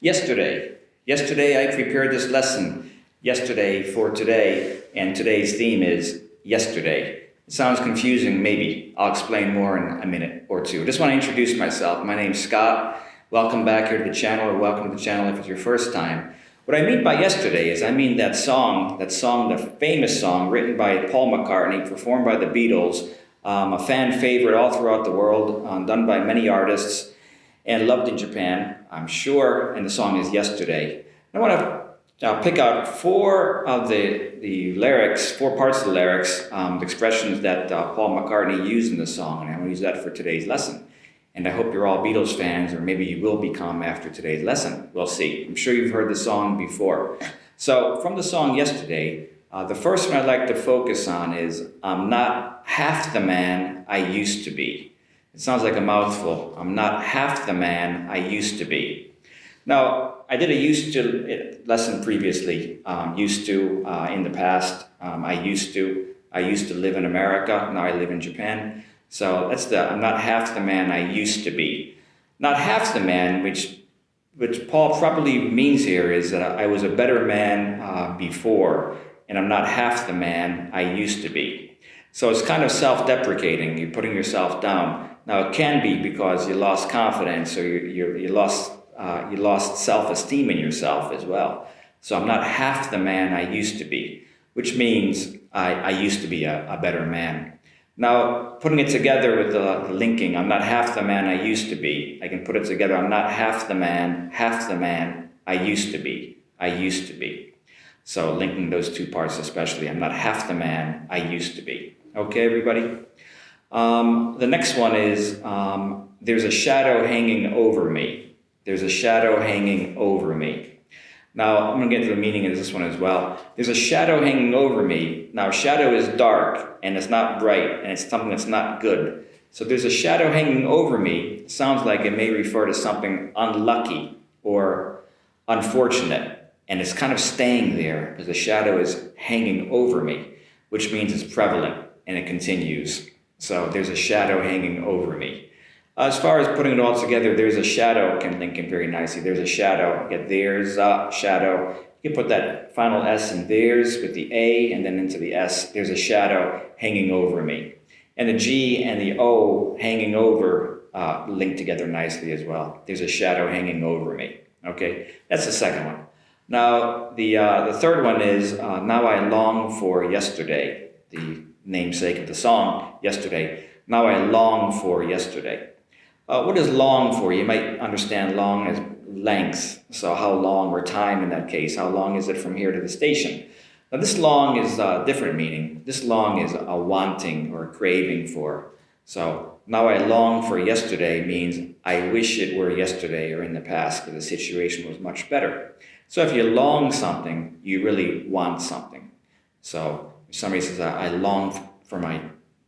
Yesterday. Yesterday I prepared this lesson. Yesterday for today, and today's theme is yesterday. It sounds confusing, maybe. I'll explain more in a minute or two. I just want to introduce myself. My name's Scott. Welcome back here to the channel, or welcome to the channel if it's your first time. What I mean by yesterday is I mean that song, the famous song written by Paul McCartney, performed by the Beatles, a fan favorite all throughout the world, done by many artists, and loved in Japan, I'm sure, and the song is Yesterday. I want to pick out four of the lyrics, four parts of the lyrics, the expressions that Paul McCartney used in the song, and I'm going to use that for today's lesson. And I hope you're all Beatles fans, or maybe you will become after today's lesson. We'll see. I'm sure you've heard the song before. So from the song Yesterday, the first one I'd like to focus on is I'm not half the man I used to be. It sounds like a mouthful. I'm not half the man I used to be. Now, I did a used to lesson previously. Used to in the past. I used to live in America. Now I live in Japan. So that's I'm not half the man I used to be. Not half the man, which Paul probably means here is that I was a better man before, and I'm not half the man I used to be. So it's kind of self-deprecating. You're putting yourself down. Now it can be because you lost confidence, or you lost self-esteem in yourself as well. So I'm not half the man I used to be, which means I used to be a better man. Now, putting it together with the linking, I'm not half the man I used to be. I can put it together, I'm not half the man I used to be. So linking those two parts especially, I'm not half the man I used to be. Okay, everybody? The next one is, there's a shadow hanging over me. There's a shadow hanging over me. Now, I'm going to get to the meaning of this one as well. There's a shadow hanging over me. Now, shadow is dark, and it's not bright, and it's something that's not good. So there's a shadow hanging over me. It sounds like it may refer to something unlucky or unfortunate, and it's kind of staying there because the shadow is hanging over me, which means it's prevalent, and it continues. So there's a shadow hanging over me. As far as putting it all together, there's a shadow can link in very nicely. There's a shadow. There's a shadow. You can put that final S in there's with the A and then into the S. There's a shadow hanging over me. And the G and the O hanging over link together nicely as well. There's a shadow hanging over me. Okay, that's the second one. Now, the third one is Now I Long for Yesterday, the namesake of the song, Yesterday. Now I long for yesterday. What is long for? You might understand long as length. So how long, or time in that case. How long is it from here to the station? Now this long is a different meaning. This long is a wanting or a craving for. So now I long for yesterday means I wish it were yesterday or in the past because the situation was much better. So if you long something, you really want something. So if somebody says, I long for my,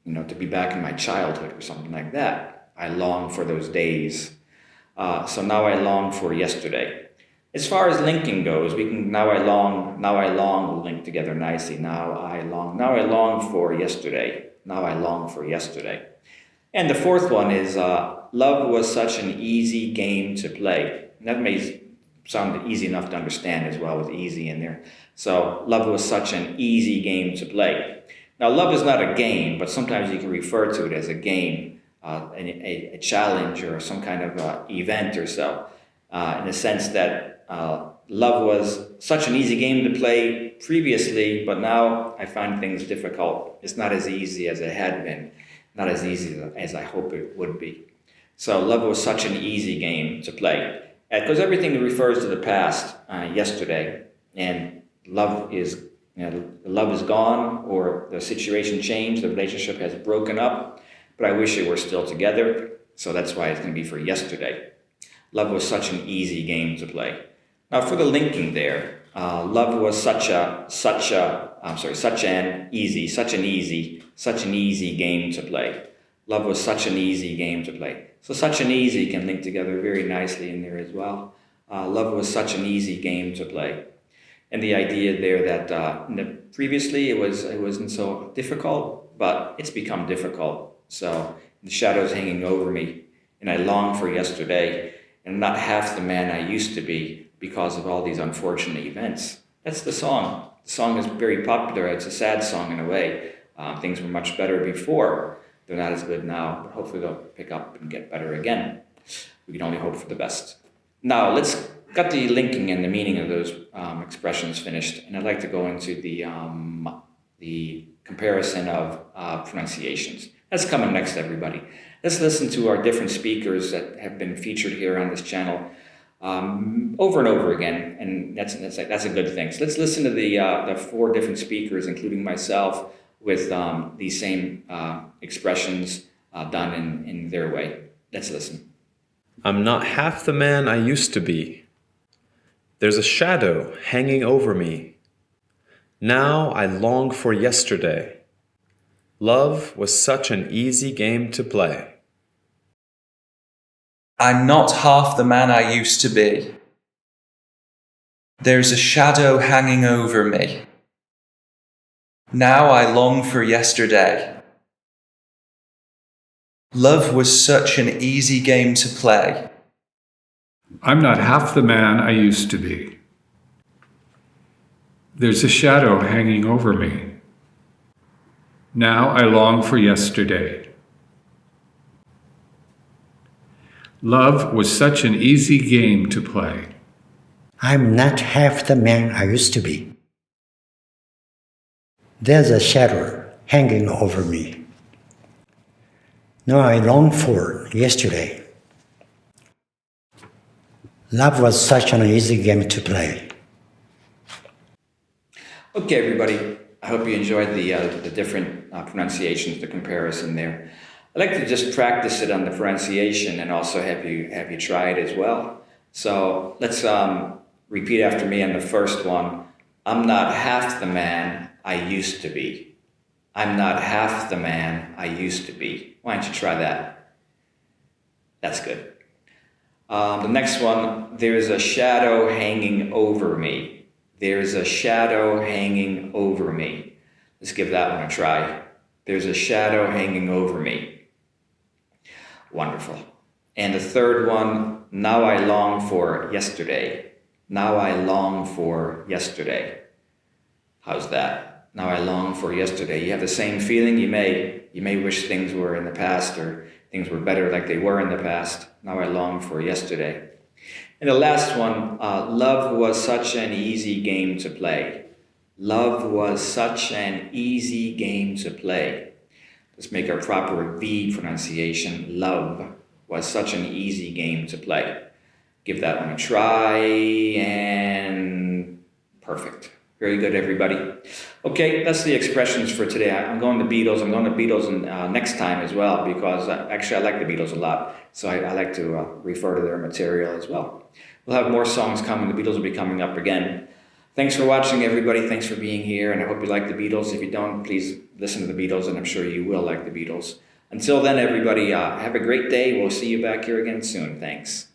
to be back in my childhood or something like that. I long for those days. So now I long for yesterday. As far as linking goes, we can now I long will link together nicely. Now I long for yesterday. Now I long for yesterday. And the fourth one is love was such an easy game to play. And that may sound easy enough to understand as well with easy in there. So love was such an easy game to play. Now love is not a game, but sometimes you can refer to it as a game. A challenge or some kind of event or so, in the sense that love was such an easy game to play previously, but now I find things difficult. It's not as easy as it had been, not as easy as I hope it would be. So love was such an easy game to play, because everything refers to the past, yesterday, and love is gone, or the situation changed, the relationship has broken up. But I wish it were still together, so that's why it's going to be for yesterday. Love was such an easy game to play. Now for the linking there, love was such an easy game to play. Love was such an easy game to play. So such an easy can link together very nicely in there as well. Love was such an easy game to play. And the idea there that previously it wasn't so difficult, but it's become difficult. So the shadow's hanging over me, and I long for yesterday, and and I'm not half the man I used to be because of all these unfortunate events. That's the song. The song is very popular. It's a sad song in a way. Things were much better before. They're not as good now, but hopefully they'll pick up and get better again. We can only hope for the best. Now, let's got the linking and the meaning of those expressions finished, and I'd like to go into the comparison of pronunciations. That's coming next, everybody. Let's listen to our different speakers that have been featured here on this channel over and over again, and that's a good thing. So let's listen to the 4 different speakers, including myself, with these same expressions done in their way. Let's listen. I'm not half the man I used to be. There's a shadow hanging over me. Now I long for yesterday. Love was such an easy game to play. I'm not half the man I used to be. There's a shadow hanging over me. Now I long for yesterday. Love was such an easy game to play. I'm not half the man I used to be. There's a shadow hanging over me. Now I long for yesterday. Love was such an easy game to play. I'm not half the man I used to be. There's a shadow hanging over me. Now I long for yesterday. Love was such an easy game to play. Okay, everybody. I hope you enjoyed the different pronunciations, the comparison there. I'd like to just practice it on the pronunciation and also have you try it as well. So let's repeat after me on the first one. I'm not half the man I used to be. I'm not half the man I used to be. Why don't you try that? That's good. The next one, there's a shadow hanging over me. There's a shadow hanging over me. Let's give that one a try. There's a shadow hanging over me. Wonderful. And the third one, now I long for yesterday. Now I long for yesterday. How's that? Now I long for yesterday. You have the same feeling. You may wish things were in the past or things were better like they were in the past. Now I long for yesterday. And the last one, love was such an easy game to play. Love was such an easy game to play. Let's make our proper V pronunciation. Love was such an easy game to play. Give that one a try, and perfect. Very good, everybody. Okay, that's the expressions for today. I'm going to Beatles. I'm going to Beatles next time as well because actually I like the Beatles a lot. So I like to refer to their material as well. We'll have more songs coming. The Beatles will be coming up again. Thanks for watching, everybody. Thanks for being here. And I hope you like the Beatles. If you don't, please listen to the Beatles, and I'm sure you will like the Beatles. Until then, everybody, have a great day. We'll see you back here again soon. Thanks.